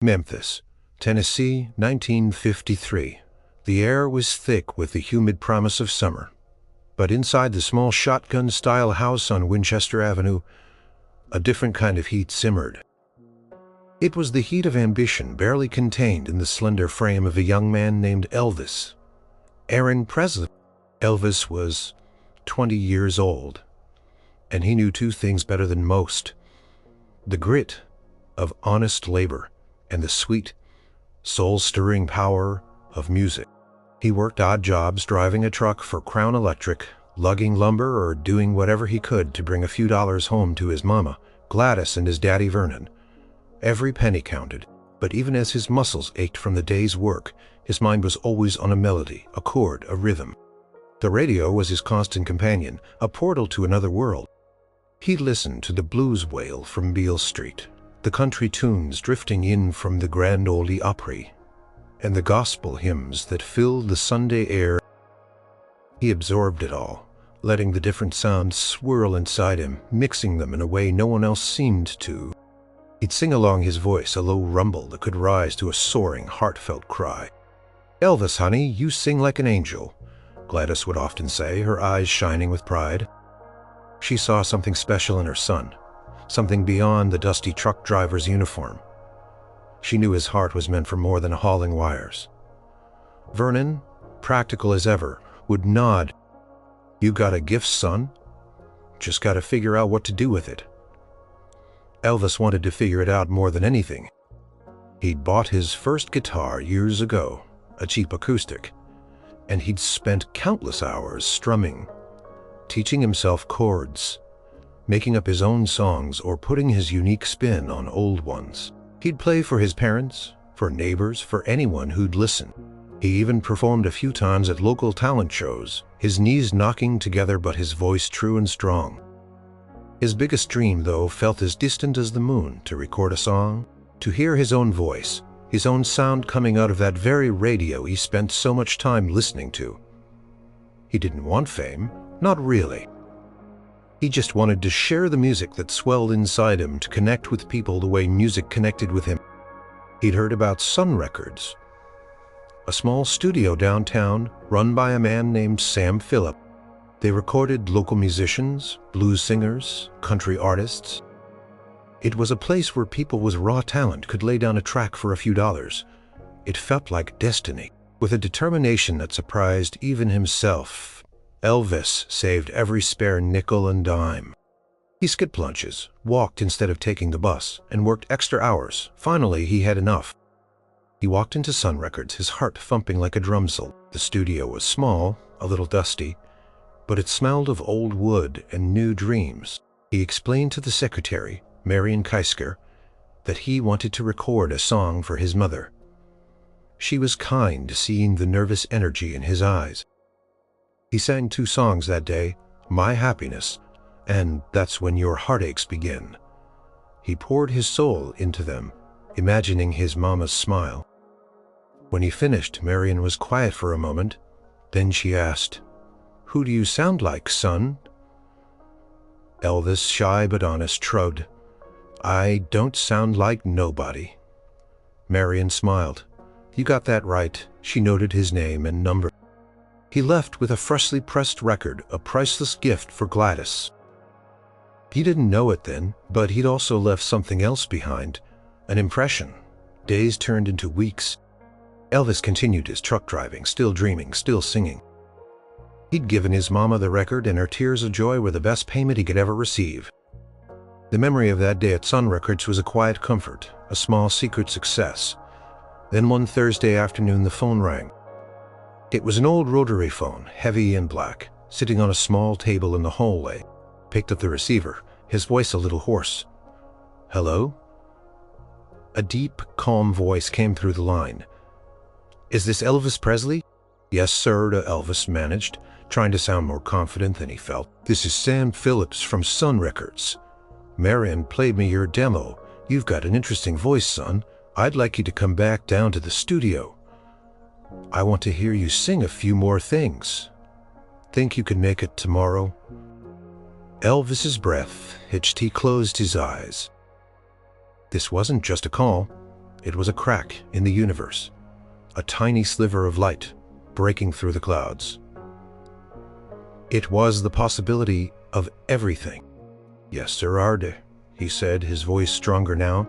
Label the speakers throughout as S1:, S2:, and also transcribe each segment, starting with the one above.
S1: Memphis, Tennessee, 1953. The air was thick with the humid promise of summer. But inside the small shotgun-style house on Winchester Avenue, a different kind of heat simmered. It was the heat of ambition barely contained in the slender frame of a young man named Elvis. Aaron Presley. Elvis was 20 years old, and he knew two things better than most: the grit of honest labor and the sweet, soul-stirring power of music. He worked odd jobs, driving a truck for Crown Electric, lugging lumber, or doing whatever he could to bring a few dollars home to his mama, Gladys, and his daddy, Vernon. Every penny counted, but even as his muscles ached from the day's work, his mind was always on a melody, a chord, a rhythm. The radio was his constant companion, a portal to another world. He listened to the blues wail from Beale Street, the country tunes drifting in from the Grand Ole Opry, and the gospel hymns that filled the Sunday air. He absorbed it all, letting the different sounds swirl inside him, mixing them in a way no one else seemed to. He'd sing along, his voice a low rumble that could rise to a soaring, heartfelt cry. "Elvis, honey, you sing like an angel," Gladys would often say, her eyes shining with pride. She saw something special in her son, something beyond the dusty truck driver's uniform. She knew his heart was meant for more than hauling wires. Vernon, practical as ever, would nod. "You got a gift, son. Just got to figure out what to do with it." Elvis wanted to figure it out more than anything. He'd bought his first guitar years ago, a cheap acoustic, and he'd spent countless hours strumming, teaching himself chords, making up his own songs, or putting his unique spin on old ones. He'd play for his parents, for neighbors, for anyone who'd listen. He even performed a few times at local talent shows, his knees knocking together but his voice true and strong. His biggest dream, though, felt as distant as the moon: to record a song, to hear his own voice, his own sound coming out of that very radio he spent so much time listening to. He didn't want fame, not really. He just wanted to share the music that swelled inside him, to connect with people the way music connected with him. He'd heard about Sun Records, a small studio downtown run by a man named Sam Phillips. They recorded local musicians, blues singers, country artists. It was a place where people with raw talent could lay down a track for a few dollars. It felt like destiny. With a determination that surprised even himself, Elvis saved every spare nickel and dime. He skipped lunches, walked instead of taking the bus, and worked extra hours. Finally, he had enough. He walked into Sun Records, his heart thumping like a drum set. The studio was small, a little dusty, but it smelled of old wood and new dreams. He explained to the secretary, Marion Keisker, that he wanted to record a song for his mother. She was kind, seeing the nervous energy in his eyes. He sang 2 songs that day, "My Happiness" and "That's When Your Heartaches Begin." He poured his soul into them, imagining his mama's smile. When he finished, Marion was quiet for a moment. Then she asked, "Who do you sound like, son?" Elvis, shy but honest, shrugged. "I don't sound like nobody." Marion smiled. "You got that right." She noted his name and number. He left with a freshly pressed record, a priceless gift for Gladys. He didn't know it then, but he'd also left something else behind, an impression. Days turned into weeks. Elvis continued his truck driving, still dreaming, still singing. He'd given his mama the record, and her tears of joy were the best payment he could ever receive. The memory of that day at Sun Records was a quiet comfort, a small secret success. Then one Thursday afternoon the phone rang. It was an old rotary phone, heavy and black, sitting on a small table in the hallway. Picked up the receiver, his voice a little hoarse. "Hello?" A deep, calm voice came through the line. "Is this Elvis Presley?" "Yes, sir," Elvis managed, trying to sound more confident than he felt. "This is Sam Phillips from Sun Records. Marion played me your demo. You've got an interesting voice, son. I'd like you to come back down to the studio. I want to hear you sing a few more things. Think you can make it tomorrow?" Elvis's breath hitched. He closed his eyes. This wasn't just a call. It was a crack in the universe, a tiny sliver of light breaking through the clouds. It was the possibility of everything. "Yes, Sir Arde," he said, his voice stronger now.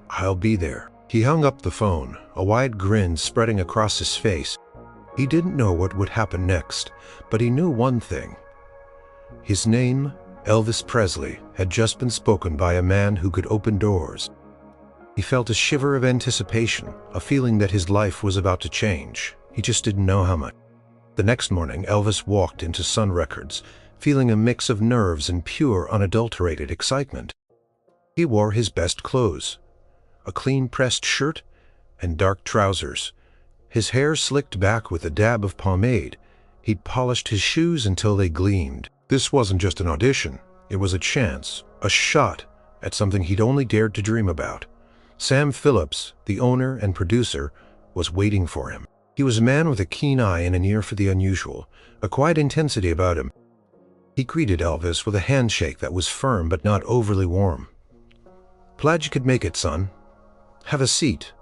S1: "I'll be there." He hung up the phone, a wide grin spreading across his face. He didn't know what would happen next, but he knew one thing. His name, Elvis Presley, had just been spoken by a man who could open doors. He felt a shiver of anticipation, a feeling that his life was about to change. He just didn't know how much. The next morning, Elvis walked into Sun Records, feeling a mix of nerves and pure, unadulterated excitement. He wore his best clothes, a clean-pressed shirt and dark trousers. His hair slicked back with a dab of pomade. He'd polished his shoes until they gleamed. This wasn't just an audition. It was a chance, a shot at something he'd only dared to dream about. Sam Phillips, the owner and producer, was waiting for him. He was a man with a keen eye and an ear for the unusual, a quiet intensity about him. He greeted Elvis with a handshake that was firm but not overly warm. "Glad you could make it, son. Have a seat."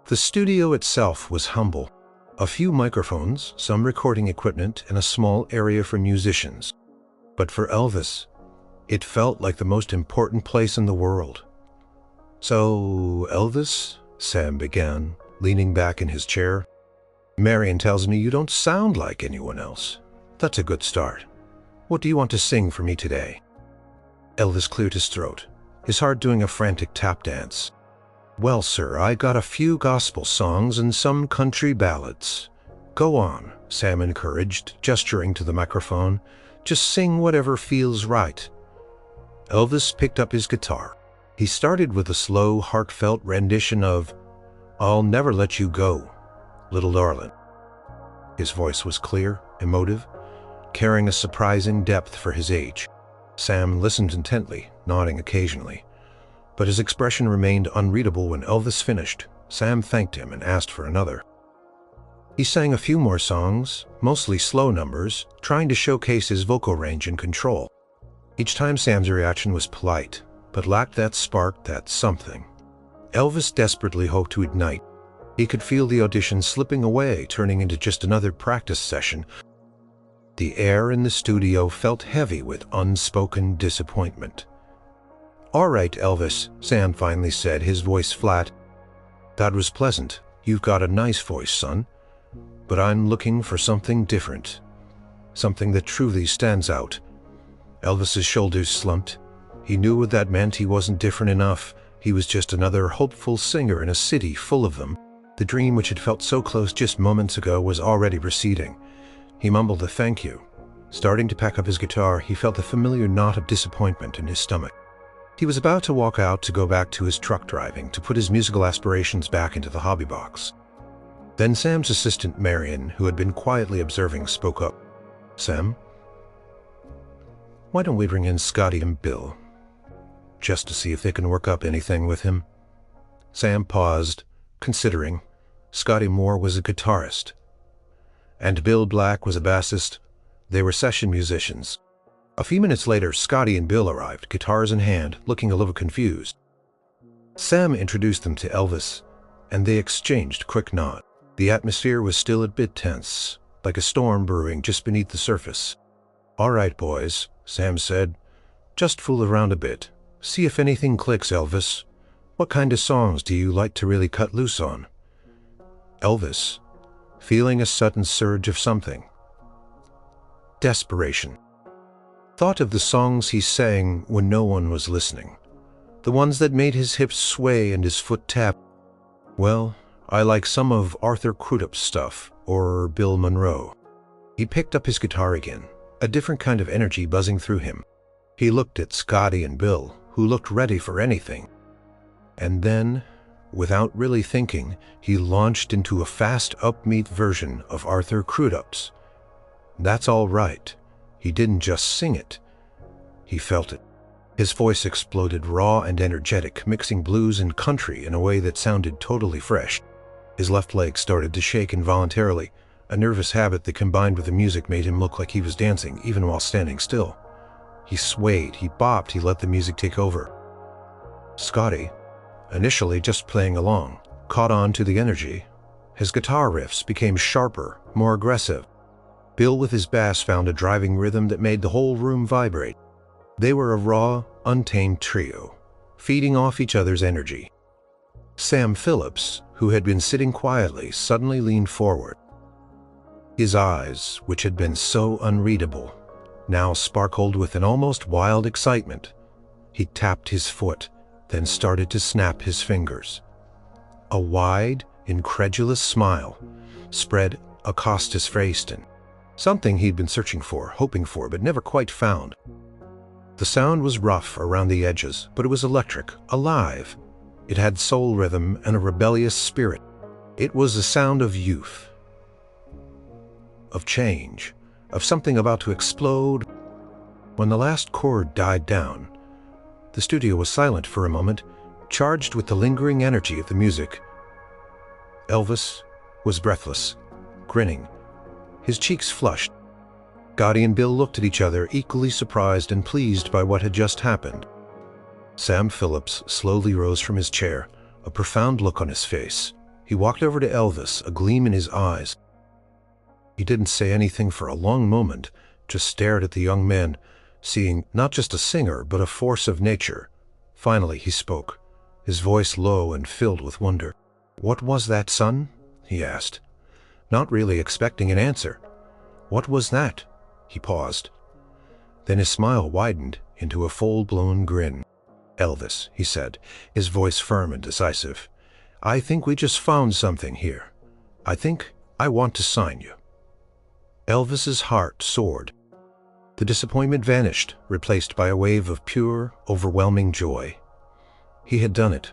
S1: The studio itself was humble. A few microphones, some recording equipment, and a small area for musicians. But for Elvis, it felt like the most important place in the world. "So, Elvis," Sam began, leaning back in his chair, "Marion tells me you don't sound like anyone else. That's a good start. What do you want to sing for me today?" Elvis cleared his throat, his heart doing a frantic tap dance. "Well, sir, I got a few gospel songs and some country ballads." "Go on," Sam encouraged, gesturing to the microphone. "Just sing whatever feels right." Elvis picked up his guitar. He started with a slow, heartfelt rendition of "I'll Never Let You Go, Little Darling." His voice was clear, emotive, carrying a surprising depth for his age. Sam listened intently, nodding occasionally. But his expression remained unreadable when Elvis finished. Sam thanked him and asked for another. He sang a few more songs, mostly slow numbers, trying to showcase his vocal range and control. Each time Sam's reaction was polite, but lacked that spark, that something. Elvis desperately hoped to ignite. He could feel the audition slipping away, turning into just another practice session. The air in the studio felt heavy with unspoken disappointment. "All right, Elvis," Sam finally said, his voice flat. "That was pleasant. You've got a nice voice, son. But I'm looking for something different. Something that truly stands out." Elvis's shoulders slumped. He knew what that meant. He wasn't different enough. He was just another hopeful singer in a city full of them. The dream which had felt so close just moments ago was already receding. He mumbled a thank you. Starting to pack up his guitar, he felt a familiar knot of disappointment in his stomach. He was about to walk out to go back to his truck driving, to put his musical aspirations back into the hobby box. Then Sam's assistant, Marion, who had been quietly observing, spoke up. "Sam, why don't we bring in Scotty and Bill, just to see if they can work up anything with him?" Sam paused, considering. Scotty Moore was a guitarist, and Bill Black was a bassist. They were session musicians. A few minutes later, Scotty and Bill arrived, guitars in hand, looking a little confused. Sam introduced them to Elvis, and they exchanged quick nods. The atmosphere was still a bit tense, like a storm brewing just beneath the surface. "All right, boys," Sam said. "Just fool around a bit. See if anything clicks, Elvis. What kind of songs do you like to really cut loose on?" Elvis, feeling a sudden surge of something. Desperation. Thought of the songs he sang when no one was listening. The ones that made his hips sway and his foot tap. "Well, I like some of Arthur Crudup's stuff, or Bill Monroe." He picked up his guitar again, a different kind of energy buzzing through him. He looked at Scotty and Bill, who looked ready for anything. And then, without really thinking, he launched into a fast, upbeat version of Arthur Crudup's "That's All Right." He didn't just sing it, he felt it. His voice exploded raw and energetic, mixing blues and country in a way that sounded totally fresh. His left leg started to shake involuntarily, a nervous habit that combined with the music made him look like he was dancing, even while standing still. He swayed, he bopped, he let the music take over. Scotty, initially just playing along, caught on to the energy. His guitar riffs became sharper, more aggressive. Bill with his bass found a driving rhythm that made the whole room vibrate. They were a raw, untamed trio, feeding off each other's energy. Sam Phillips, who had been sitting quietly, suddenly leaned forward. His eyes, which had been so unreadable, now sparkled with an almost wild excitement. He tapped his foot, then started to snap his fingers. A wide, incredulous smile spread across his face, something he'd been searching for, hoping for, but never quite found. The sound was rough around the edges, but it was electric, alive. It had soul rhythm and a rebellious spirit. It was the sound of youth, of change, of something about to explode. When the last chord died down, the studio was silent for a moment, charged with the lingering energy of the music. Elvis was breathless, grinning, his cheeks flushed. Scotty and Bill looked at each other, equally surprised and pleased by what had just happened. Sam Phillips slowly rose from his chair, a profound look on his face. He walked over to Elvis, a gleam in his eyes. He didn't say anything for a long moment, just stared at the young man, seeing not just a singer, but a force of nature. Finally he spoke, his voice low and filled with wonder. "What was that, son?" he asked, not really expecting an answer. "What was that?" He paused. Then his smile widened into a full-blown grin. "Elvis," he said, his voice firm and decisive, "I think we just found something here. I think I want to sign you." Elvis's heart soared. The disappointment vanished, replaced by a wave of pure, overwhelming joy. He had done it.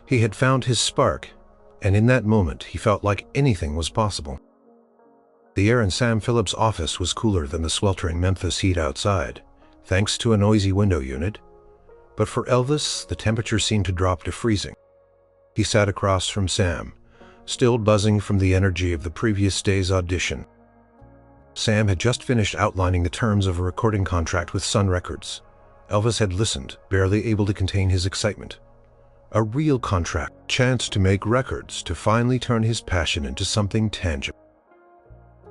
S1: He had found his spark, and in that moment he felt like anything was possible. The air in Sam Phillips' office was cooler than the sweltering Memphis heat outside, thanks to a noisy window unit. But for Elvis, the temperature seemed to drop to freezing. He sat across from Sam, still buzzing from the energy of the previous day's audition. Sam had just finished outlining the terms of a recording contract with Sun Records. Elvis had listened, barely able to contain his excitement. A real contract, chance to make records, to finally turn his passion into something tangible.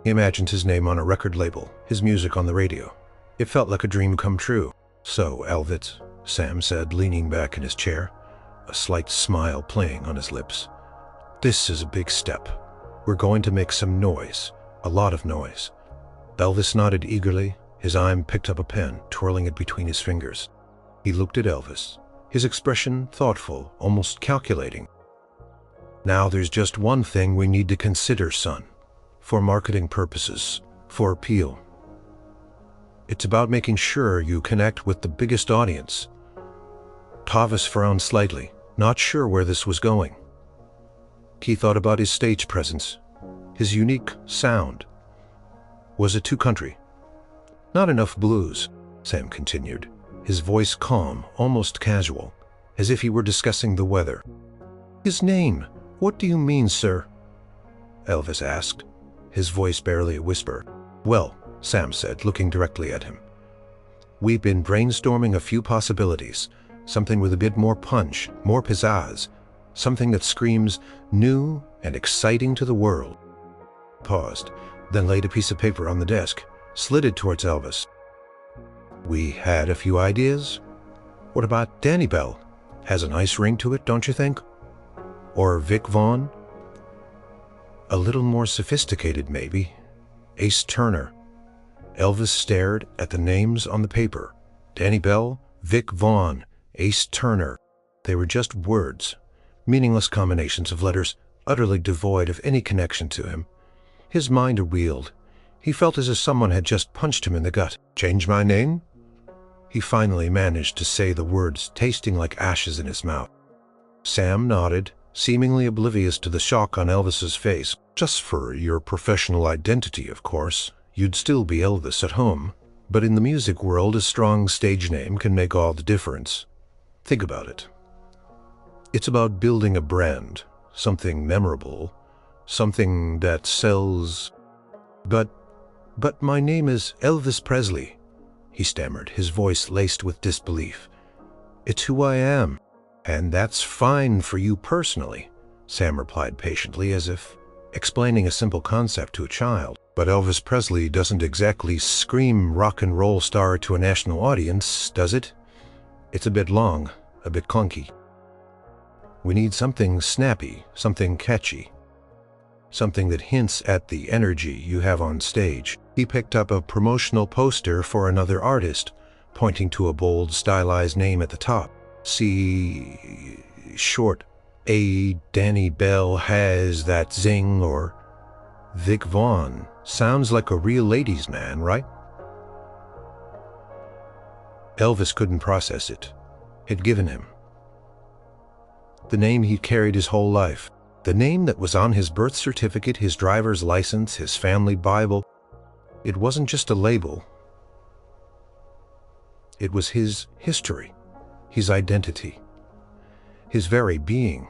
S1: He imagined his name on a record label, his music on the radio. It felt like a dream come true. "So, Elvis," Sam said, leaning back in his chair, a slight smile playing on his lips. "This is a big step. We're going to make some noise, a lot of noise." Elvis nodded eagerly. His eye picked up a pen, twirling it between his fingers. He looked at Elvis, his expression thoughtful, almost calculating. "Now there's just one thing we need to consider, son. For marketing purposes, for appeal. It's about making sure you connect with the biggest audience." Elvis frowned slightly, not sure where this was going. He thought about his stage presence, his unique sound. Was it too country? "Not enough blues," Sam continued, his voice calm, almost casual, as if he were discussing the weather. "His name, what do you mean, sir?" Elvis asked, his voice barely a whisper. "Well," Sam said, looking directly at him, "we've been brainstorming a few possibilities, something with a bit more punch, more pizzazz, something that screams new and exciting to the world." Paused, then laid a piece of paper on the desk, slid it towards Elvis. "We had a few ideas. What about Danny Bell? Has a nice ring to it, don't you think? Or Vic Vaughn? A little more sophisticated, maybe. Ace Turner." Elvis stared at the names on the paper. Danny Bell, Vic Vaughn, Ace Turner. They were just words, meaningless combinations of letters, utterly devoid of any connection to him. His mind reeled. He felt as if someone had just punched him in the gut. "Change my name?" He finally managed to say the words, tasting like ashes in his mouth. Sam nodded, seemingly oblivious to the shock on Elvis's face. "Just for your professional identity, of course. You'd still be Elvis at home. But in the music world, a strong stage name can make all the difference. Think about it. It's about building a brand, something memorable, something that sells." But my name is Elvis Presley," he stammered, his voice laced with disbelief. "It's who I am." "And that's fine for you personally," Sam replied patiently, as if explaining a simple concept to a child. "But Elvis Presley doesn't exactly scream rock and roll star to a national audience, does it? It's a bit long, a bit clunky. We need something snappy, something catchy. Something that hints at the energy you have on stage." He picked up a promotional poster for another artist, pointing to a bold, stylized name at the top. "See, short A. Danny Bell has that zing," or "Vic Vaughn sounds like a real ladies' man, right?" Elvis couldn't process it. Had given him the name he'd carried his whole life. The name that was on his birth certificate, his driver's license, his family Bible. It wasn't just a label. It was his history, his identity, his very being.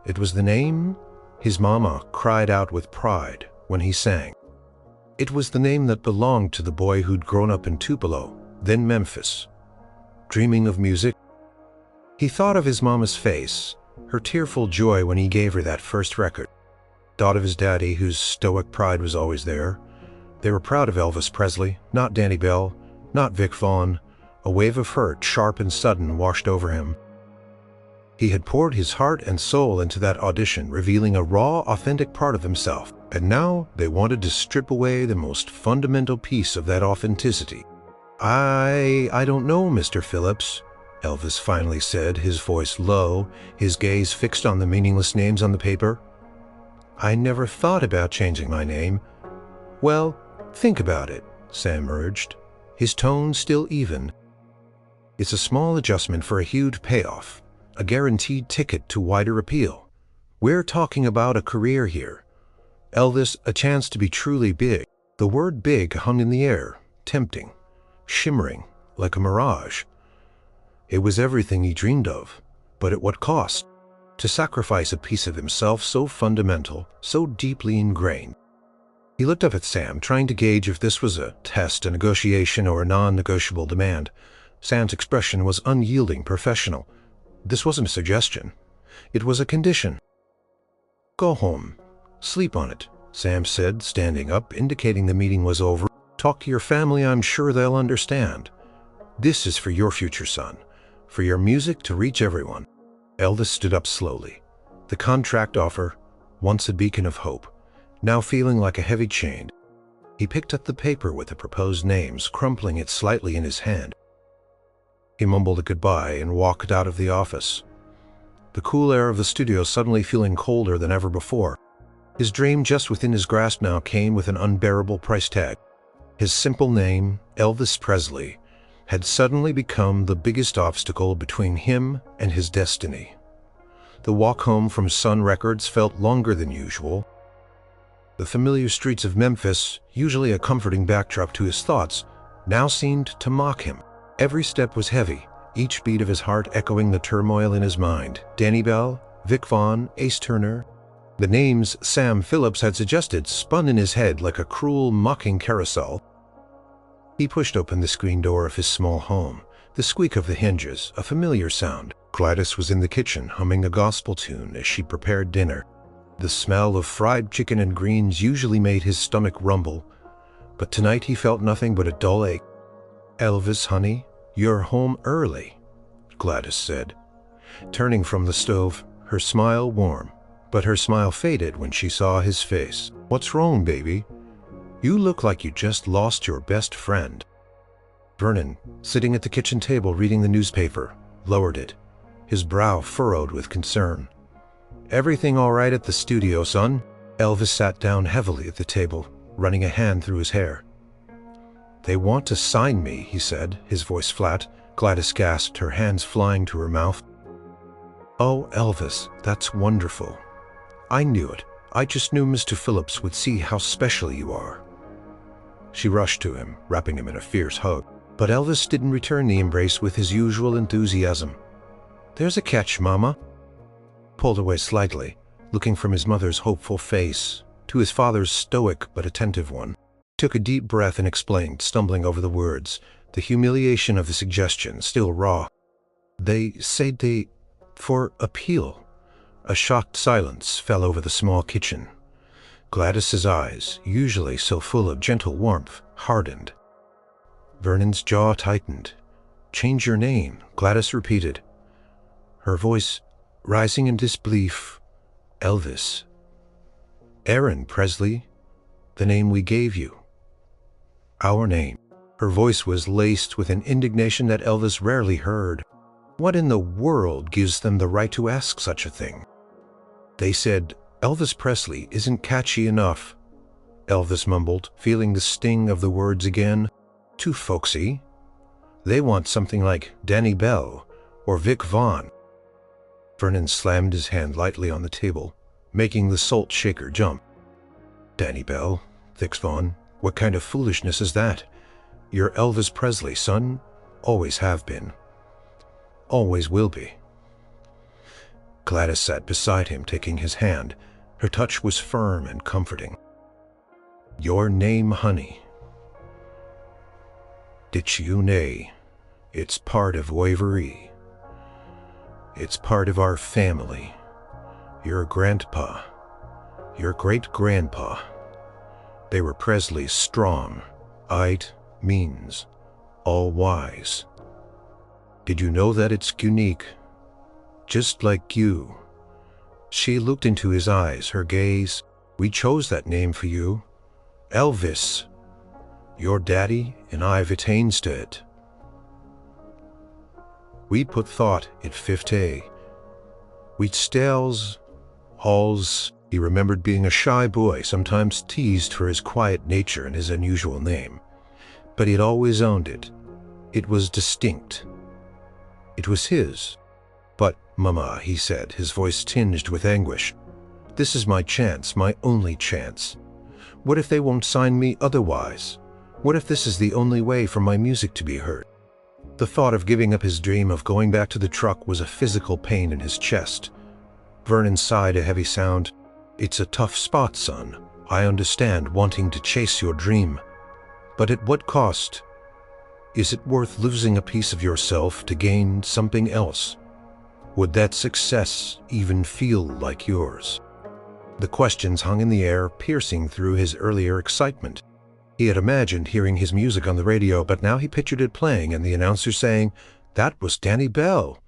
S1: It was the name his mama cried out with pride when he sang. It was the name that belonged to the boy who'd grown up in Tupelo, then Memphis, dreaming of music. He thought of his mama's face, her tearful joy when he gave her that first record. Thought of his daddy, whose stoic pride was always there. They were proud of Elvis Presley, not Danny Bell, not Vic Vaughn. A wave of hurt, sharp and sudden, washed over him. He had poured his heart and soul into that audition, revealing a raw, authentic part of himself. And now they wanted to strip away the most fundamental piece of that authenticity. I don't know, Mr. Phillips," Elvis finally said, his voice low, his gaze fixed on the meaningless names on the paper. "I never thought about changing my name." "Well, think about it," Sam urged, his tone still even. "It's a small adjustment for a huge payoff, a guaranteed ticket to wider appeal. We're talking about a career here. Elvis, a chance to be truly big." The word big hung in the air, tempting, shimmering, like a mirage. It was everything he dreamed of, but at what cost? To sacrifice a piece of himself so fundamental, so deeply ingrained. He looked up at Sam, trying to gauge if this was a test, a negotiation, or a non-negotiable demand. Sam's expression was unyielding, professional. This wasn't a suggestion. It was a condition. "Go home. Sleep on it," Sam said, standing up, indicating the meeting was over. "Talk to your family. I'm sure they'll understand. This is for your future, son. For your music to reach everyone." Elvis stood up slowly. The contract offer, once a beacon of hope, now feeling like a heavy chain. He picked up the paper with the proposed names, crumpling it slightly in his hand. He mumbled a goodbye and walked out of the office, the cool air of the studio suddenly feeling colder than ever before. His dream just within his grasp now came with an unbearable price tag. His simple name, Elvis Presley, had suddenly become the biggest obstacle between him and his destiny. The walk home from Sun Records felt longer than usual. The familiar streets of Memphis, usually a comforting backdrop to his thoughts, now seemed to mock him. Every step was heavy, each beat of his heart echoing the turmoil in his mind. Danny Bell, Vic Vaughn, Ace Turner. The names Sam Phillips had suggested spun in his head like a cruel, mocking carousel. He pushed open the screen door of his small home, the squeak of the hinges, a familiar sound. Gladys was in the kitchen, humming a gospel tune as she prepared dinner. The smell of fried chicken and greens usually made his stomach rumble, but tonight he felt nothing but a dull ache. "Elvis, honey, you're home early," Gladys said, turning from the stove, her smile warm. But her smile faded when she saw his face. "What's wrong, baby? You look like you just lost your best friend." Vernon, sitting at the kitchen table reading the newspaper, lowered it, his brow furrowed with concern. "Everything all right at the studio, son?" Elvis sat down heavily at the table, running a hand through his hair. "They want to sign me," he said, his voice flat. Gladys gasped, her hands flying to her mouth. "Oh, Elvis, that's wonderful. I knew it. I just knew Mr. Phillips would see how special you are." She rushed to him, wrapping him in a fierce hug. But Elvis didn't return the embrace with his usual enthusiasm. "There's a catch, Mama." Pulled away slightly, looking from his mother's hopeful face to his father's stoic but attentive one. Took a deep breath and explained, stumbling over the words, the humiliation of the suggestion still raw. They said they... for appeal. A shocked silence fell over the small kitchen. Gladys's eyes, usually so full of gentle warmth, hardened. Vernon's jaw tightened. "Change your name," Gladys repeated, her voice rising in disbelief. "Elvis. Aaron Presley, the name we gave you. Our name." Her voice was laced with an indignation that Elvis rarely heard. What in the world gives them the right to ask such a thing? "They said Elvis Presley isn't catchy enough," Elvis mumbled, feeling the sting of the words again. "Too folksy. They want something like Danny Bell or Vic Vaughn." Vernon slammed his hand lightly on the table, making the salt shaker jump. "Danny Bell, Vic Vaughn, what kind of foolishness is that? You're Elvis Presley, son. Always have been. Always will be." Gladys sat beside him, taking his hand. Her touch was firm and comforting. "Your name, honey. Did you nay? It's part of Waverly. It's part of our family. Your grandpa, your great-grandpa, they were Presley's strong, eyed, means, all wise. Did you know that it's unique? Just like you." She looked into his eyes, her gaze. "We chose that name for you. Elvis. Your daddy and I've attained to it. We put thought in 50. We'd stalls, halls." He remembered being a shy boy, sometimes teased for his quiet nature and his unusual name. But he'd always owned it. It was distinct. It was his. "But, Mama," he said, his voice tinged with anguish, "this is my chance, my only chance. What if they won't sign me otherwise? What if this is the only way for my music to be heard?" The thought of giving up his dream of going back to the truck was a physical pain in his chest. Vernon sighed a heavy sound. "It's a tough spot, son. I understand wanting to chase your dream. But at what cost? Is it worth losing a piece of yourself to gain something else? Would that success even feel like yours?" The questions hung in the air, piercing through his earlier excitement. He had imagined hearing his music on the radio, but now he pictured it playing and the announcer saying, "That was Danny Bell."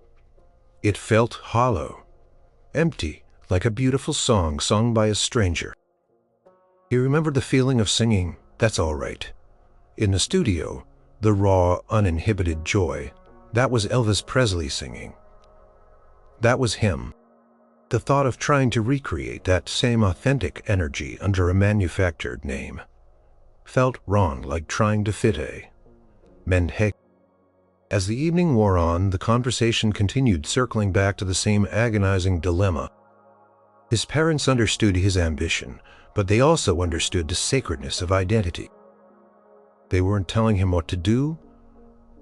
S1: It felt hollow, empty, like a beautiful song sung by a stranger. He remembered the feeling of singing "That's All Right" in the studio, the raw, uninhibited joy. That was Elvis Presley singing. That was him. The thought of trying to recreate that same authentic energy under a manufactured name felt wrong, like trying to fit a Menhek. As the evening wore on, the conversation continued, circling back to the same agonizing dilemma. His parents understood his ambition, but they also understood the sacredness of identity. They weren't telling him what to do,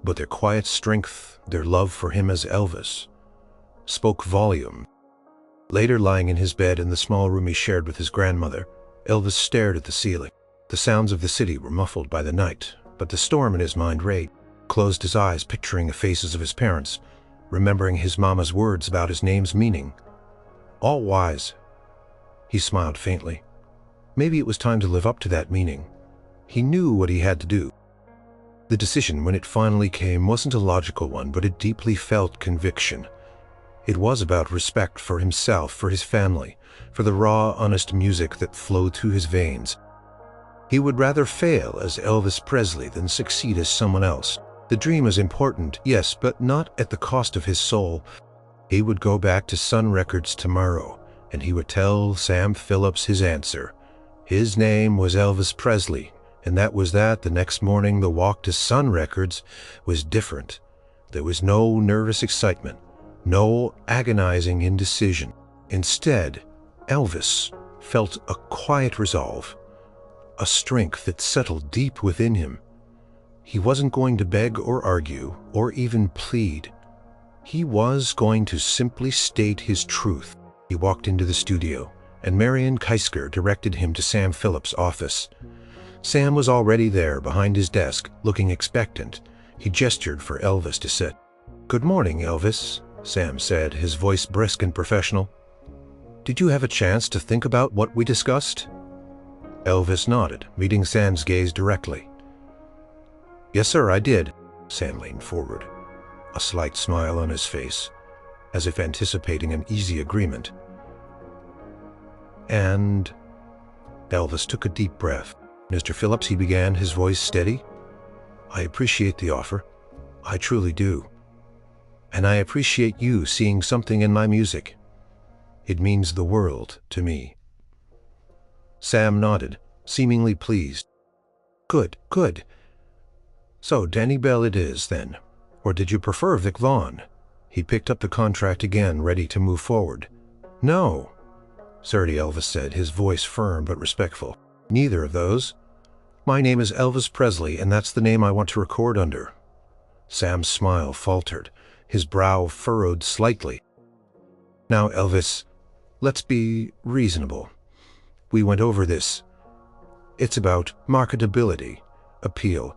S1: but their quiet strength, their love for him as Elvis, spoke volume. Later, lying in his bed in the small room he shared with his grandmother, Elvis stared at the ceiling. The sounds of the city were muffled by the night, but the storm in his mind raged. Closed his eyes, picturing the faces of his parents, remembering his mama's words about his name's meaning. All wise. He smiled faintly. Maybe it was time to live up to that meaning. He knew what he had to do. The decision, when it finally came, wasn't a logical one, but a deeply felt conviction. It was about respect for himself, for his family, for the raw, honest music that flowed through his veins. He would rather fail as Elvis Presley than succeed as someone else. The dream was important, yes, but not at the cost of his soul. He would go back to Sun Records tomorrow, and he would tell Sam Phillips his answer. His name was Elvis Presley, and that was that. The next morning, the walk to Sun Records was different. There was no nervous excitement, no agonizing indecision. Instead, Elvis felt a quiet resolve, a strength that settled deep within him. He wasn't going to beg or argue or even plead. He was going to simply state his truth. He walked into the studio, and Marion Keisker directed him to Sam Phillips' office. Sam was already there behind his desk, looking expectant. He gestured for Elvis to sit. "Good morning, Elvis," Sam said, his voice brisk and professional. "Did you have a chance to think about what we discussed?" Elvis nodded, meeting Sam's gaze directly. "Yes, sir, I did." Sam leaned forward, a slight smile on his face, as if anticipating an easy agreement. "And—" Elvis took a deep breath. "Mr. Phillips," he began, his voice steady, "I appreciate the offer. I truly do. And I appreciate you seeing something in my music. It means the world to me." Sam nodded, seemingly pleased. "Good, good. So Danny Bell it is, then. Or did you prefer Vic Vaughn?" He picked up the contract again, ready to move forward. "No, sir," Elvis said, his voice firm but respectful. "Neither of those. My name is Elvis Presley, and that's the name I want to record under." Sam's smile faltered, his brow furrowed slightly. "Now, Elvis, let's be reasonable. We went over this. It's about marketability, appeal,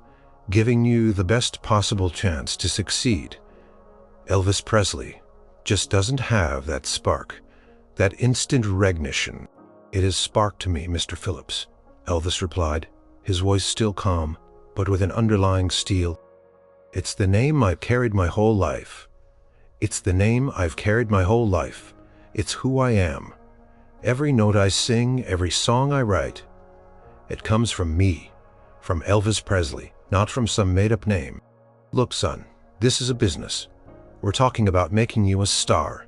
S1: giving you the best possible chance to succeed. Elvis Presley just doesn't have that spark, that instant recognition." "It is spark to me, Mr. Phillips," Elvis replied, his voice still calm, but with an underlying steel. "It's the name I've carried my whole life. It's the name I've carried my whole life. It's who I am. Every note I sing, every song I write, it comes from me, from Elvis Presley, not from some made-up name. Look, son, this is a business. We're talking about making you a star.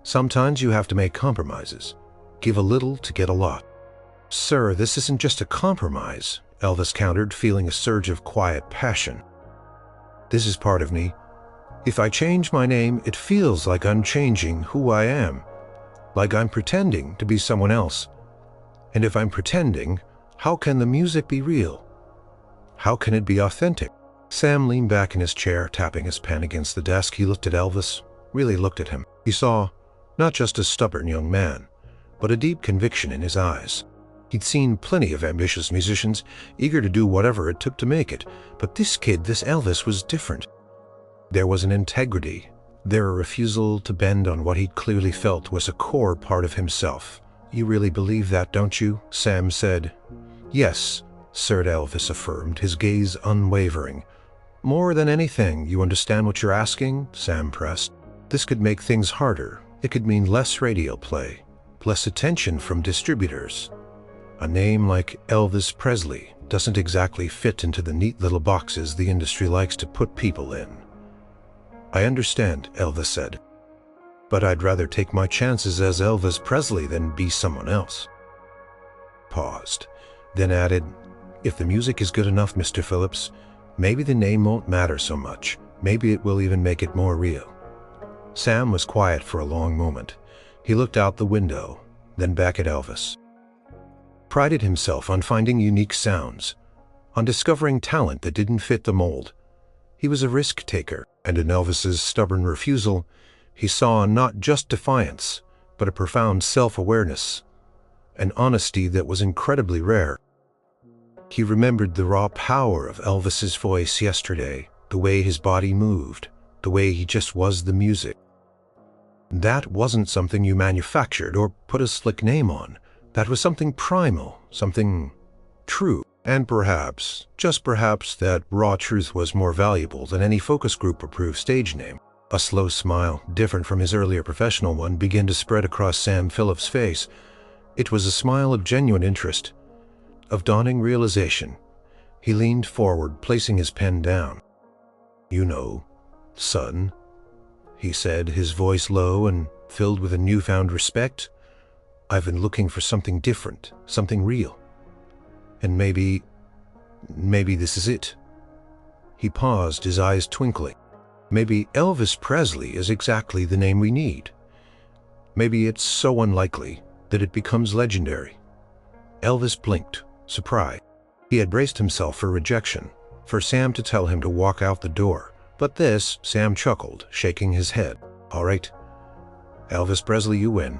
S1: Sometimes you have to make compromises. Give a little to get a lot." "Sir, this isn't just a compromise," Elvis countered, feeling a surge of quiet passion. "This is part of me. If I change my name, it feels like I'm changing who I am, like I'm pretending to be someone else. And if I'm pretending, how can the music be real? How can it be authentic?" Sam leaned back in his chair, tapping his pen against the desk. He looked at Elvis, really looked at him. He saw not just a stubborn young man, but a deep conviction in his eyes. He'd seen plenty of ambitious musicians, eager to do whatever it took to make it, but this kid, this Elvis, was different. There was an integrity, there a refusal to bend on what he'd clearly felt was a core part of himself. "You really believe that, don't you?" Sam said. "Yes, sir," Elvis affirmed, his gaze unwavering. "More than anything, you understand what you're asking?" Sam pressed. "This could make things harder. It could mean less radio play, less attention from distributors. A name like Elvis Presley doesn't exactly fit into the neat little boxes the industry likes to put people in." "I understand," Elvis said. "But I'd rather take my chances as Elvis Presley than be someone else." Paused, then added, "If the music is good enough, Mr. Phillips, maybe the name won't matter so much. Maybe it will even make it more real." Sam was quiet for a long moment. He looked out the window, then back at Elvis. Prided himself on finding unique sounds, on discovering talent that didn't fit the mold. He was a risk-taker, and in Elvis's stubborn refusal, he saw not just defiance, but a profound self-awareness, an honesty that was incredibly rare. He remembered the raw power of Elvis's voice yesterday, the way his body moved, the way he just was the music. That wasn't something you manufactured or put a slick name on. That was something primal, something true. And perhaps, just perhaps, that raw truth was more valuable than any focus group-approved stage name. A slow smile, different from his earlier professional one, began to spread across Sam Phillips' face. It was a smile of genuine interest, of dawning realization. He leaned forward, placing his pen down. "You know, son," he said, his voice low and filled with a newfound respect, "I've been looking for something different, something real. And maybe this is it." He paused, his eyes twinkling. "Maybe Elvis Presley is exactly the name we need. Maybe it's so unlikely that it becomes legendary." Elvis blinked, surprised. He had braced himself for rejection, for Sam to tell him to walk out the door. But this, Sam chuckled, shaking his head. "All right, Elvis Presley, you win.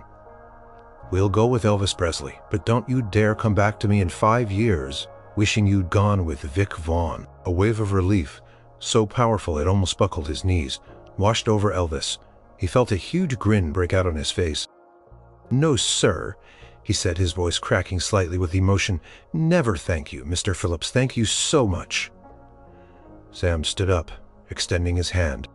S1: We'll go with Elvis Presley, but don't you dare come back to me in 5 years wishing you'd gone with Vic Vaughn." A wave of relief, so powerful it almost buckled his knees, washed over Elvis. He felt a huge grin break out on his face. "No, sir," he said, his voice cracking slightly with emotion. "Never thank you, Mr. Phillips. Thank you so much." Sam stood up, extending his hand.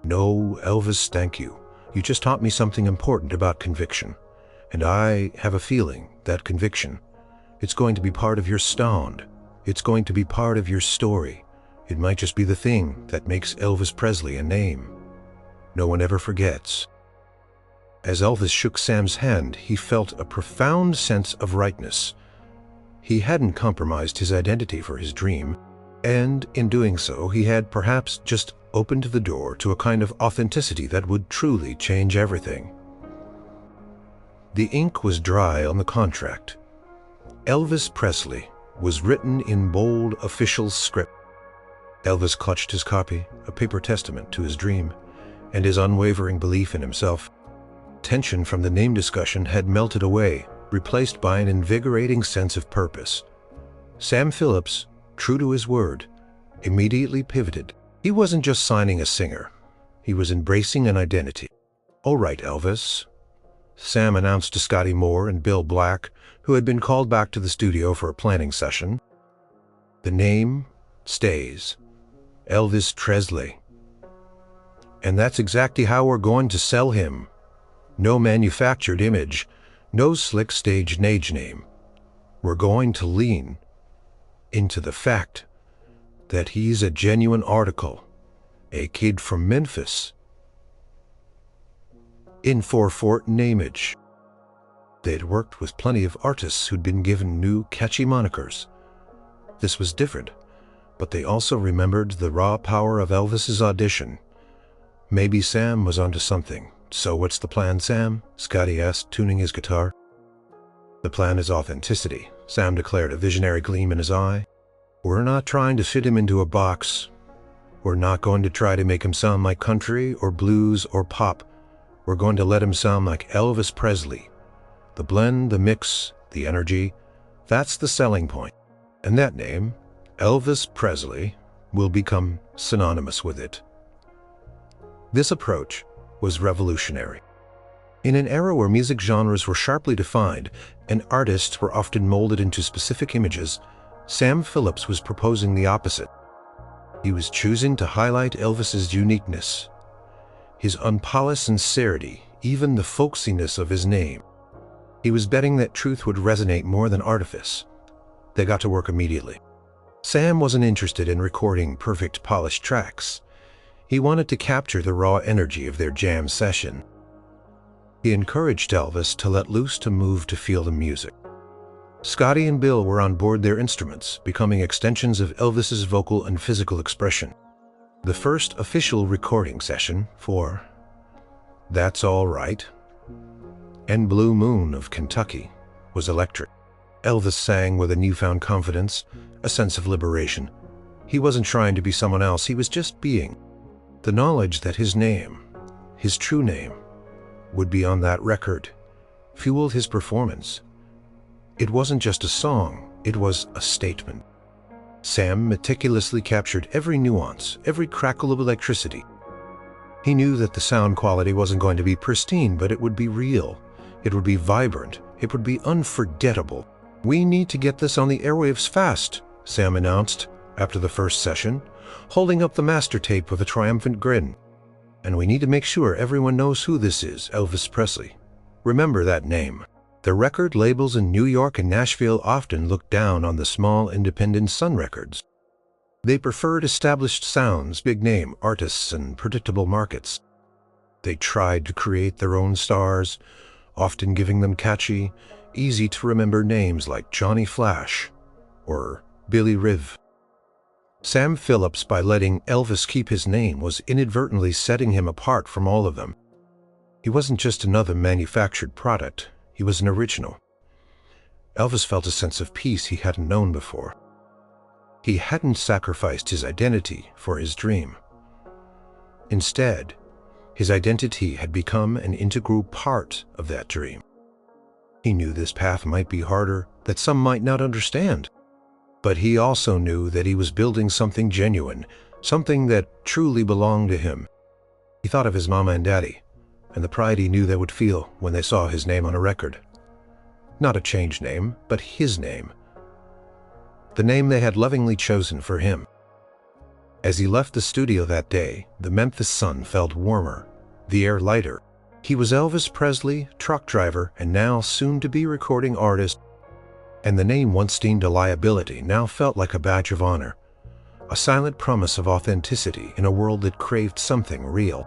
S1: "No, Elvis, thank you. You just taught me something important about conviction. And I have a feeling that conviction, it's going to be part of your sound. It's going to be part of your story. It might just be the thing that makes Elvis Presley a name. No one ever forgets." As Elvis shook Sam's hand, he felt a profound sense of rightness. He hadn't compromised his identity for his dream, and in doing so, he had perhaps just opened the door to a kind of authenticity that would truly change everything. The ink was dry on the contract. Elvis Presley was written in bold official script. Elvis clutched his copy, a paper testament to his dream and his unwavering belief in himself. Tension from the name discussion had melted away, replaced by an invigorating sense of purpose. Sam Phillips, true to his word, immediately pivoted. He wasn't just signing a singer. He was embracing an identity. "All right, Elvis," Sam announced to Scotty Moore and Bill Black, who had been called back to the studio for a planning session. "The name stays. Elvis Presley. And that's exactly how we're going to sell him. No manufactured image, no slick stage name. We're going to lean into the fact that he's a genuine article, a kid from Memphis, in 4-4 image." They'd worked with plenty of artists who'd been given new, catchy monikers. This was different, but they also remembered the raw power of Elvis's audition. Maybe Sam was onto something. "So what's the plan, Sam?" Scotty asked, tuning his guitar. "The plan is authenticity," Sam declared, a visionary gleam in his eye. "We're not trying to fit him into a box. We're not going to try to make him sound like country or blues or pop. We're going to let him sound like Elvis Presley. The blend, the mix, the energy, that's the selling point. And that name, Elvis Presley, will become synonymous with it." This approach was revolutionary. In an era where music genres were sharply defined and artists were often molded into specific images, Sam Phillips was proposing the opposite. He was choosing to highlight Elvis's uniqueness, his unpolished sincerity, even the folksiness of his name. He was betting that truth would resonate more than artifice. They got to work immediately. Sam wasn't interested in recording perfect, polished tracks. He wanted to capture the raw energy of their jam session. He encouraged Elvis to let loose, to move, to feel the music. Scotty and Bill were on board their instruments, becoming extensions of Elvis's vocal and physical expression. The first official recording session for "That's All Right" and "Blue Moon of Kentucky" was electric. Elvis sang with a newfound confidence, a sense of liberation. He wasn't trying to be someone else, he was just being. The knowledge that his name, his true name, would be on that record, fueled his performance. It wasn't just a song, it was a statement. Sam meticulously captured every nuance, every crackle of electricity. He knew that the sound quality wasn't going to be pristine, but it would be real. It would be vibrant. It would be unforgettable. "We need to get this on the airwaves fast," Sam announced after the first session, holding up the master tape with a triumphant grin. "And we need to make sure everyone knows who this is, Elvis Presley. Remember that name." The record labels in New York and Nashville often looked down on the small independent Sun Records. They preferred established sounds, big-name artists, and predictable markets. They tried to create their own stars, often giving them catchy, easy-to-remember names like Johnny Flash or Billy Riv. Sam Phillips, by letting Elvis keep his name, was inadvertently setting him apart from all of them. He wasn't just another manufactured product, he was an original. Elvis felt a sense of peace he hadn't known before. He hadn't sacrificed his identity for his dream. Instead, his identity had become an integral part of that dream. He knew this path might be harder, that some might not understand. But he also knew that he was building something genuine, something that truly belonged to him. He thought of his mama and daddy, and the pride he knew they would feel when they saw his name on a record. Not a changed name, but his name. The name they had lovingly chosen for him. As he left the studio that day, the Memphis sun felt warmer, the air lighter. He was Elvis Presley, truck driver, and now soon-to-be recording artist. And the name once deemed a liability now felt like a badge of honor, a silent promise of authenticity in a world that craved something real.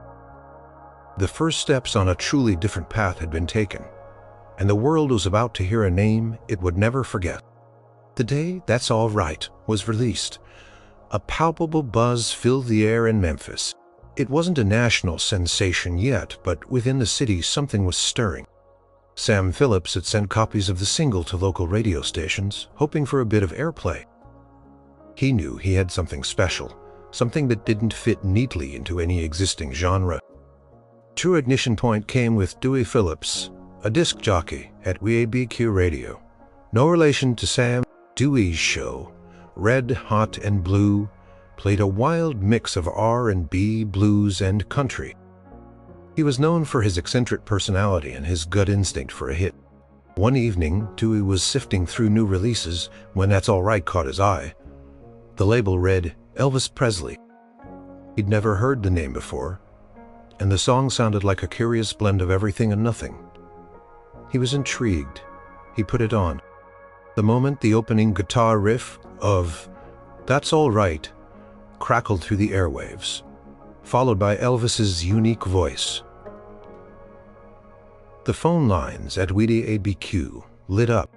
S1: The first steps on a truly different path had been taken, and the world was about to hear a name it would never forget. The day That's All Right was released, a palpable buzz filled the air in Memphis. It wasn't a national sensation yet, but within the city something was stirring. Sam Phillips had sent copies of the single to local radio stations, hoping for a bit of airplay. He knew he had something special, something that didn't fit neatly into any existing genre. True ignition point came with Dewey Phillips, a disc jockey at WABQ Radio. No relation to Sam. Dewey's show, Red, Hot, and Blue, played a wild mix of R&B, blues, and country. He was known for his eccentric personality and his gut instinct for a hit. One evening, Dewey was sifting through new releases when That's All Right caught his eye. The label read Elvis Presley. He'd never heard the name before, and the song sounded like a curious blend of everything and nothing. He was intrigued. He put it on. The moment the opening guitar riff of That's All Right crackled through the airwaves, followed by Elvis's unique voice. The phone lines at WABQ lit up.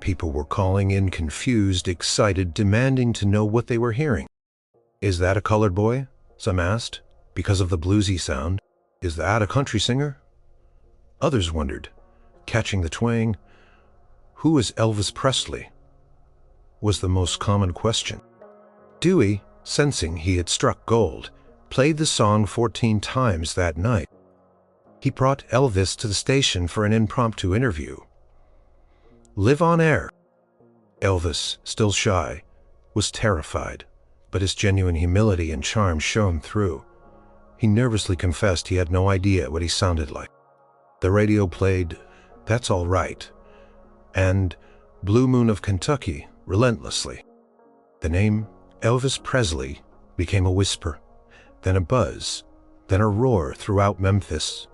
S1: People were calling in confused, excited, demanding to know what they were hearing. Is that a colored boy? Some asked, because of the bluesy sound. Is that a country singer? Others wondered, catching the twang. Who is Elvis Presley? Was the most common question. Dewey, sensing he had struck gold, played the song 14 times that night. He brought Elvis to the station for an impromptu interview. Live on air. Elvis, still shy, was terrified, but his genuine humility and charm shone through. He nervously confessed he had no idea what he sounded like. The radio played That's All Right and Blue Moon of Kentucky relentlessly. The name Elvis Presley became a whisper, then a buzz, then a roar throughout Memphis.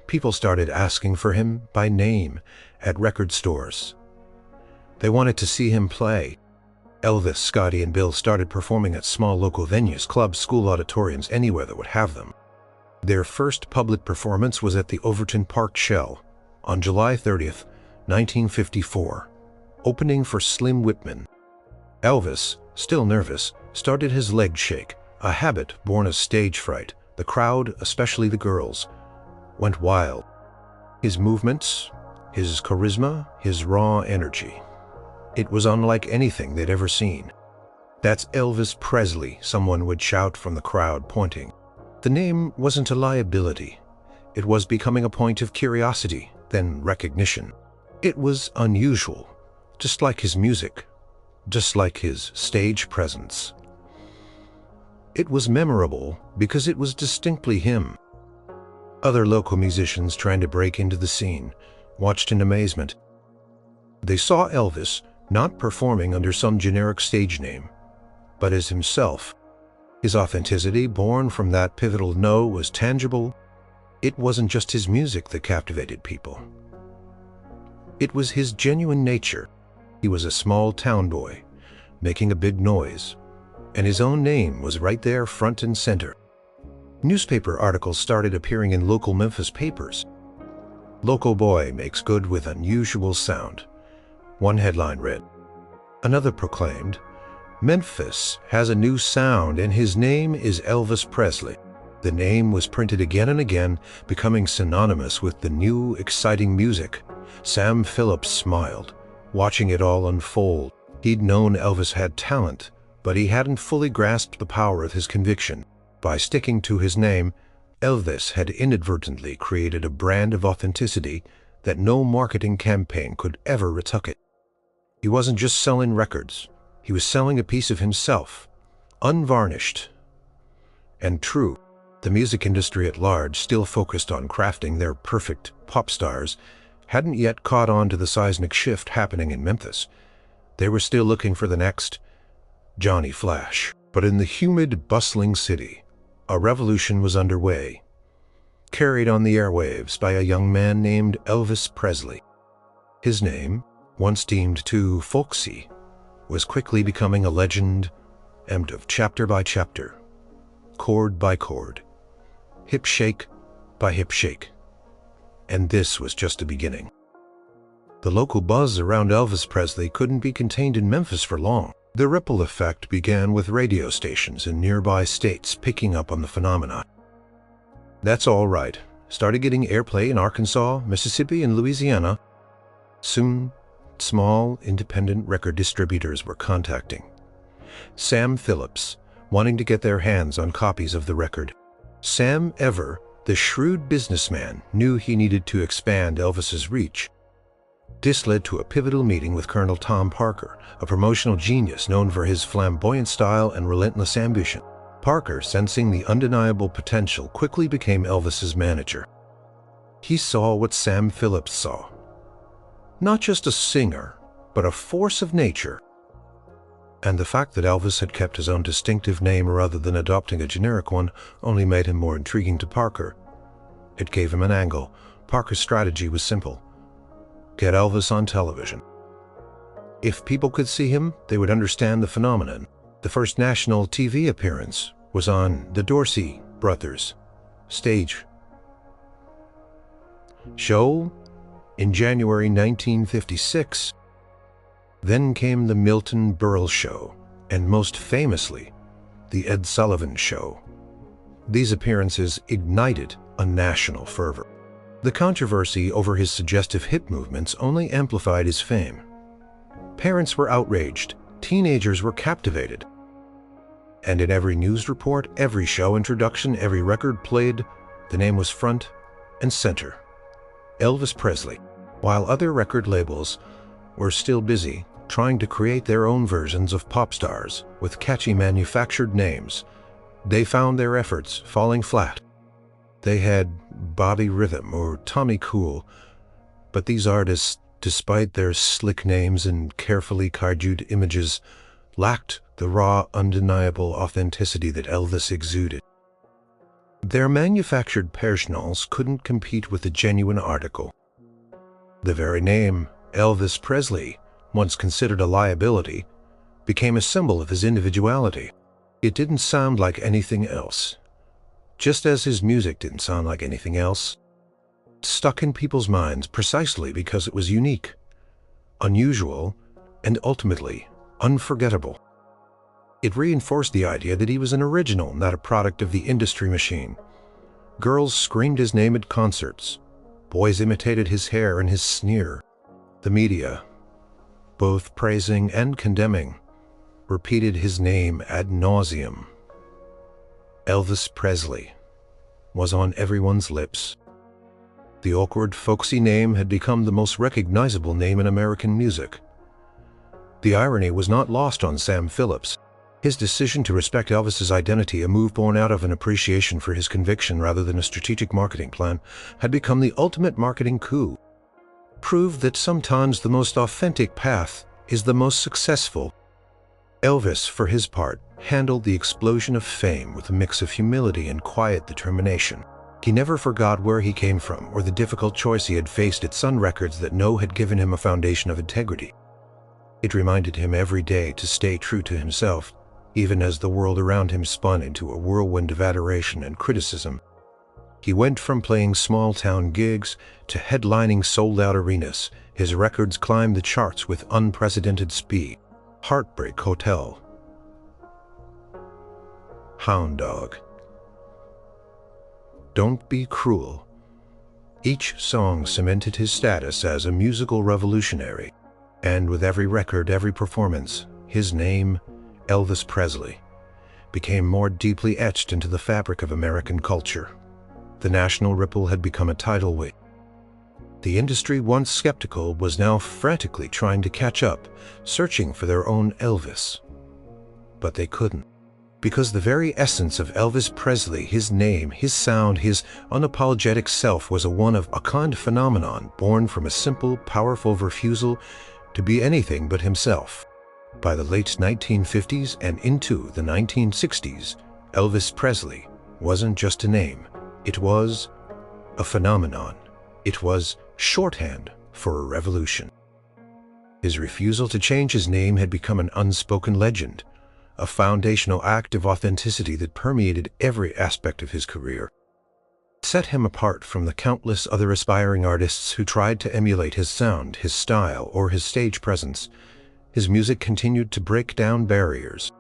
S1: People started asking for him by name at record stores. They wanted to see him play. Elvis, Scotty, and Bill started performing at small local venues, clubs, school auditoriums, anywhere that would have them. Their first public performance was at the Overton Park Shell on July 30th, 1954, opening for Slim Whitman. Elvis, still nervous, started his legs shake, a habit born of stage fright. The crowd, especially the girls, went wild. His movements, his charisma, his raw energy. It was unlike anything they'd ever seen. That's Elvis Presley, someone would shout from the crowd, pointing. The name wasn't a liability. It was becoming a point of curiosity, then recognition. It was unusual, just like his music, just like his stage presence. It was memorable because it was distinctly him. Other local musicians trying to break into the scene watched in amazement. They saw Elvis not performing under some generic stage name, but as himself. His authenticity, born from that pivotal no, was tangible. It wasn't just his music that captivated people. It was his genuine nature. He was a small town boy, making a big noise, and his own name was right there front and center. Newspaper articles started appearing in local Memphis papers. Local boy makes good with unusual sound, one headline read. Another proclaimed, Memphis has a new sound and his name is Elvis Presley. The name was printed again and again, becoming synonymous with the new, exciting music. Sam Phillips smiled, watching it all unfold. He'd known Elvis had talent, but he hadn't fully grasped the power of his conviction. By sticking to his name, Elvis had inadvertently created a brand of authenticity that no marketing campaign could ever retake it. He wasn't just selling records, he was selling a piece of himself, unvarnished and true. The music industry at large, still focused on crafting their perfect pop stars, hadn't yet caught on to the seismic shift happening in Memphis. They were still looking for the next Johnny Flash. But in the humid, bustling city, a revolution was underway, carried on the airwaves by a young man named Elvis Presley. His name, once deemed too folksy, was quickly becoming a legend, emmed of chapter by chapter, chord by chord, hip shake by hip shake. And this was just a beginning. The local buzz around Elvis Presley couldn't be contained in Memphis for long. The ripple effect began with radio stations in nearby states picking up on the phenomenon. That's all right. Started getting airplay in Arkansas, Mississippi, and Louisiana. Soon, small, independent record distributors were contacting Sam Phillips, wanting to get their hands on copies of the record. Sam Ever, the shrewd businessman, knew he needed to expand Elvis's reach. This led to a pivotal meeting with Colonel Tom Parker, a promotional genius known for his flamboyant style and relentless ambition. Parker, sensing the undeniable potential, quickly became Elvis's manager. He saw what Sam Phillips saw. Not just a singer, but a force of nature. And the fact that Elvis had kept his own distinctive name rather than adopting a generic one only made him more intriguing to Parker. It gave him an angle. Parker's strategy was simple: get Elvis on television. If people could see him, they would understand the phenomenon. The first national TV appearance was on the Dorsey Brothers stage show in January 1956. Then came the Milton Berle Show, and most famously, the Ed Sullivan Show. These appearances ignited a national fervor. The controversy over his suggestive hip movements only amplified his fame. Parents were outraged, teenagers were captivated. And in every news report, every show introduction, every record played, the name was front and center: Elvis Presley. While other record labels were still busy trying to create their own versions of pop stars with catchy manufactured names, they found their efforts falling flat. They had Bobby Rhythm or Tommy Cool, but these artists, despite their slick names and carefully carved images, lacked the raw, undeniable authenticity that Elvis exuded. Their manufactured personals couldn't compete with the genuine article. The very name, Elvis Presley, once considered a liability, became a symbol of his individuality. It didn't sound like anything else, just as his music didn't sound like anything else. It stuck in people's minds precisely because it was unique, unusual, and ultimately unforgettable. It reinforced the idea that he was an original, not a product of the industry machine. Girls screamed his name at concerts. Boys imitated his hair and his sneer. The media, both praising and condemning, repeated his name ad nauseum. Elvis Presley was on everyone's lips. The awkward, folksy name had become the most recognizable name in American music. The irony was not lost on Sam Phillips. His decision to respect Elvis's identity, a move born out of an appreciation for his conviction rather than a strategic marketing plan, had become the ultimate marketing coup. Proved that sometimes the most authentic path is the most successful. Elvis, for his part, handled the explosion of fame with a mix of humility and quiet determination. He never forgot where he came from or the difficult choice he had faced at Sun Records that had given him a foundation of integrity. It reminded him every day to stay true to himself, even as the world around him spun into a whirlwind of adoration and criticism. He went from playing small-town gigs to headlining sold-out arenas. His records climbed the charts with unprecedented speed. Heartbreak Hotel, Hound Dog, Don't Be Cruel. Each song cemented his status as a musical revolutionary, and with every record, every performance, his name, Elvis Presley, became more deeply etched into the fabric of American culture. The national ripple had become a tidal wave. The industry, once skeptical, was now frantically trying to catch up, searching for their own Elvis. But they couldn't. Because the very essence of Elvis Presley, his name, his sound, his unapologetic self was one of a kind of phenomenon born from a simple, powerful refusal to be anything but himself. By the late 1950s and into the 1960s, Elvis Presley wasn't just a name. It was a phenomenon. It was shorthand for a revolution. His refusal to change his name had become an unspoken legend, a foundational act of authenticity that permeated every aspect of his career. It set him apart from the countless other aspiring artists who tried to emulate his sound, his style, or his stage presence. His music continued to break down barriers.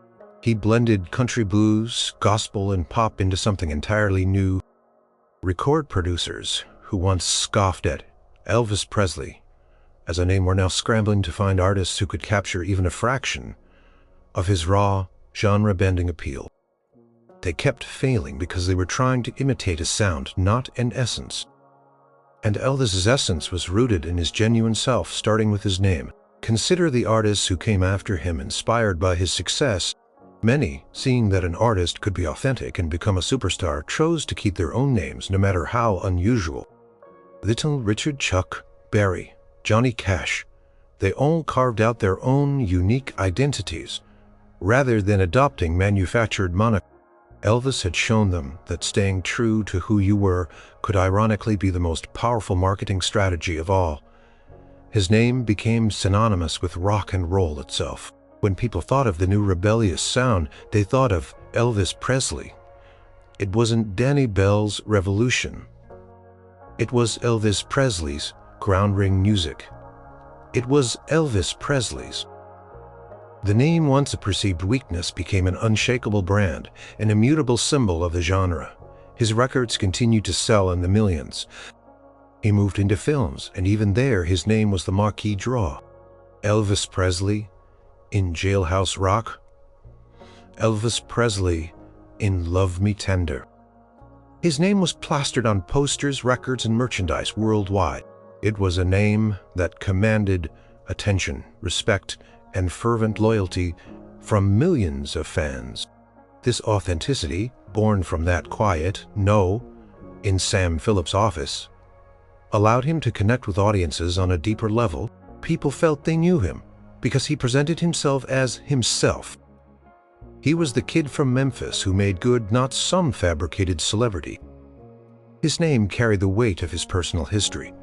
S1: He blended country blues, gospel, and pop into something entirely new. Record producers who once scoffed at Elvis Presley as a name were now scrambling to find artists who could capture even a fraction of his raw, genre-bending appeal. They kept failing because they were trying to imitate a sound, not an essence. And Elvis's essence was rooted in his genuine self, starting with his name. Consider the artists who came after him, inspired by his success. Many, seeing that an artist could be authentic and become a superstar, chose to keep their own names, no matter how unusual. Little Richard, Chuck Berry, Johnny Cash, they all carved out their own unique identities, rather than adopting manufactured monikers. Elvis had shown them that staying true to who you were could ironically be the most powerful marketing strategy of all. His name became synonymous with rock and roll itself. When people thought of the new rebellious sound, they thought of Elvis Presley. It wasn't Danny Bell's revolution. It was Elvis Presley's ground-ring music. It was Elvis Presley's. The name, once a perceived weakness, became an unshakable brand, an immutable symbol of the genre. His records continued to sell in the millions. He moved into films, and even there his name was the marquee draw. Elvis Presley in Jailhouse Rock. Elvis Presley in Love Me Tender. His name was plastered on posters, records, and merchandise worldwide. It was a name that commanded attention, respect, and fervent loyalty from millions of fans. This authenticity, born from that quiet "no" in Sam Phillips' office, allowed him to connect with audiences on a deeper level. People felt they knew him because he presented himself as himself. He was the kid from Memphis who made good, not some fabricated celebrity. His name carried the weight of his personal history,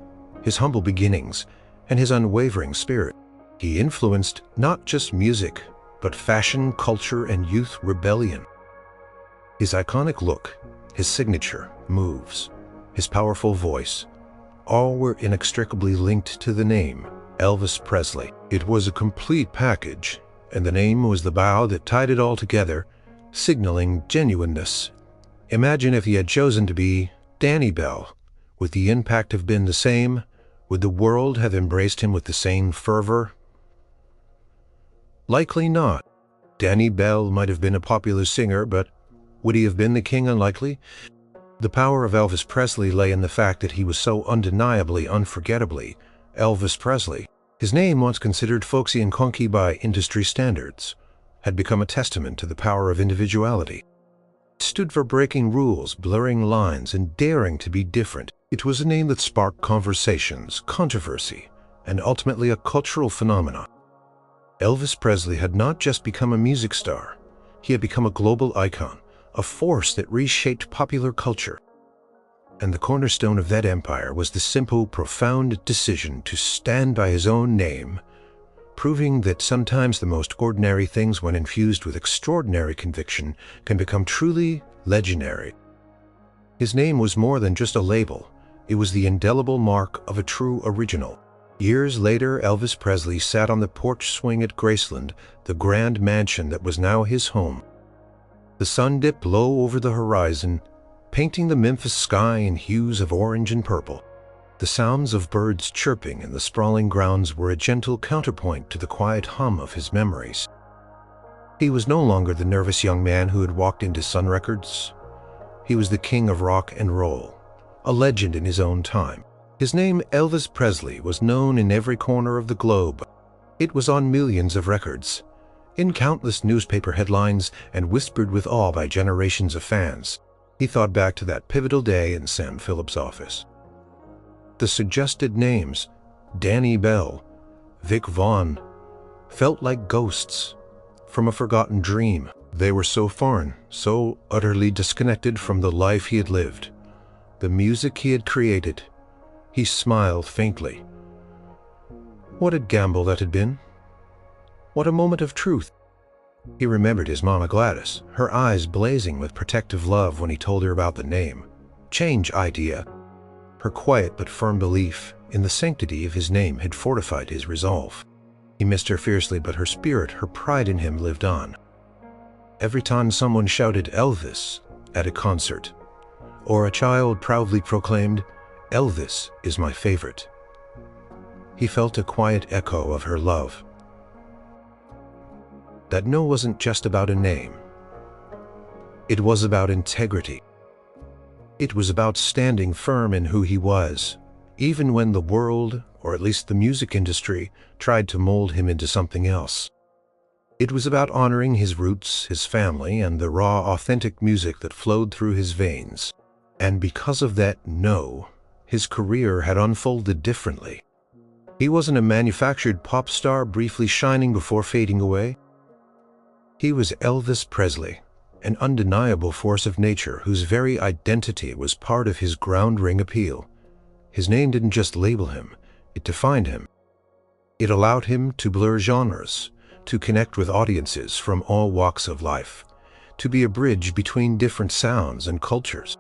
S1: his humble beginnings, and his unwavering spirit. He influenced not just music, but fashion, culture, and youth rebellion. His iconic look, his signature moves, his powerful voice, all were inextricably linked to the name Elvis Presley. It was a complete package, and the name was the bow that tied it all together, signaling genuineness. Imagine if he had chosen to be Danny Bell. Would the impact have been the same? Would the world have embraced him with the same fervor? Likely not. Danny Bell might have been a popular singer, but would he have been the king? Unlikely. The power of Elvis Presley lay in the fact that he was so undeniably, unforgettably Elvis Presley. His name, once considered folksy and clunky by industry standards, had become a testament to the power of individuality. It stood for breaking rules, blurring lines, and daring to be different. It was a name that sparked conversations, controversy, and ultimately a cultural phenomenon. Elvis Presley had not just become a music star, he had become a global icon, a force that reshaped popular culture. And the cornerstone of that empire was the simple, profound decision to stand by his own name, proving that sometimes the most ordinary things, when infused with extraordinary conviction, can become truly legendary. His name was more than just a label, it was the indelible mark of a true original. Years later, Elvis Presley sat on the porch swing at Graceland, the grand mansion that was now his home. The sun dipped low over the horizon, painting the Memphis sky in hues of orange and purple. The sounds of birds chirping in the sprawling grounds were a gentle counterpoint to the quiet hum of his memories. He was no longer the nervous young man who had walked into Sun Records. He was the king of rock and roll, a legend in his own time. His name, Elvis Presley, was known in every corner of the globe. It was on millions of records. in countless newspaper headlines and whispered with awe by generations of fans. He thought back to that pivotal day in Sam Phillips' office. The suggested names, Danny Bell, Vic Vaughn, felt like ghosts from a forgotten dream. They were so foreign, so utterly disconnected from the life he had lived, the music he had created. He smiled faintly. What a gamble that had been. What a moment of truth. He remembered his Mama Gladys, her eyes blazing with protective love when he told her about the name change idea. Her quiet but firm belief in the sanctity of his name had fortified his resolve. He missed her fiercely, but her spirit, her pride in him lived on. Every time someone shouted Elvis at a concert, or a child proudly proclaimed, "Elvis is my favorite," he felt a quiet echo of her love. That no wasn't just about a name. It was about integrity. It was about standing firm in who he was, even when the world, or at least the music industry, tried to mold him into something else. It was about honoring his roots, his family, and the raw, authentic music that flowed through his veins. And because of that no, his career had unfolded differently. He wasn't a manufactured pop star briefly shining before fading away. He was Elvis Presley, an undeniable force of nature whose very identity was part of his ground-ring appeal. His name didn't just label him, it defined him. It allowed him to blur genres, to connect with audiences from all walks of life, to be a bridge between different sounds and cultures.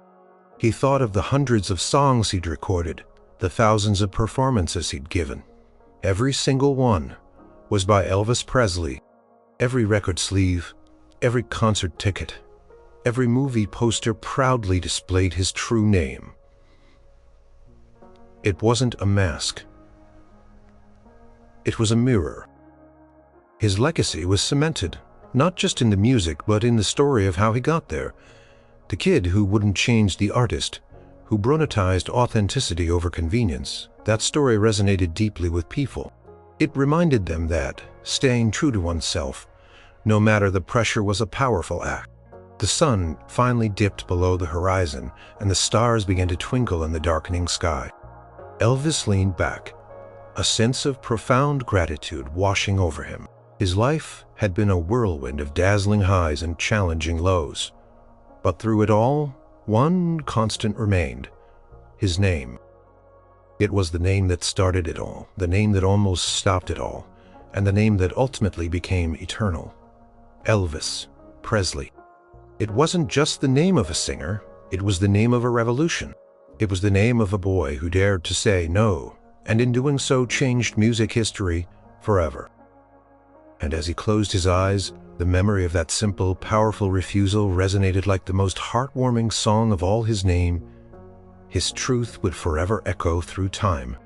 S1: He thought of the hundreds of songs he'd recorded, the thousands of performances he'd given. Every single one was by Elvis Presley. Every record sleeve, every concert ticket, every movie poster proudly displayed his true name. It wasn't a mask. It was a mirror. His legacy was cemented, not just in the music, but in the story of how he got there. The kid who wouldn't change the artist, who prioritized authenticity over convenience. That story resonated deeply with people. It reminded them that staying true to oneself, no matter the pressure, was a powerful act. The sun finally dipped below the horizon, and the stars began to twinkle in the darkening sky. Elvis leaned back, a sense of profound gratitude washing over him. His life had been a whirlwind of dazzling highs and challenging lows. But through it all, one constant remained: his name. It was the name that started it all, the name that almost stopped it all, and the name that ultimately became eternal. Elvis Presley. It wasn't just the name of a singer, it was the name of a revolution. It was the name of a boy who dared to say no, and in doing so changed music history forever. And as he closed his eyes, the memory of that simple, powerful refusal resonated like the most heartwarming song of all. His name, his truth would forever echo through time.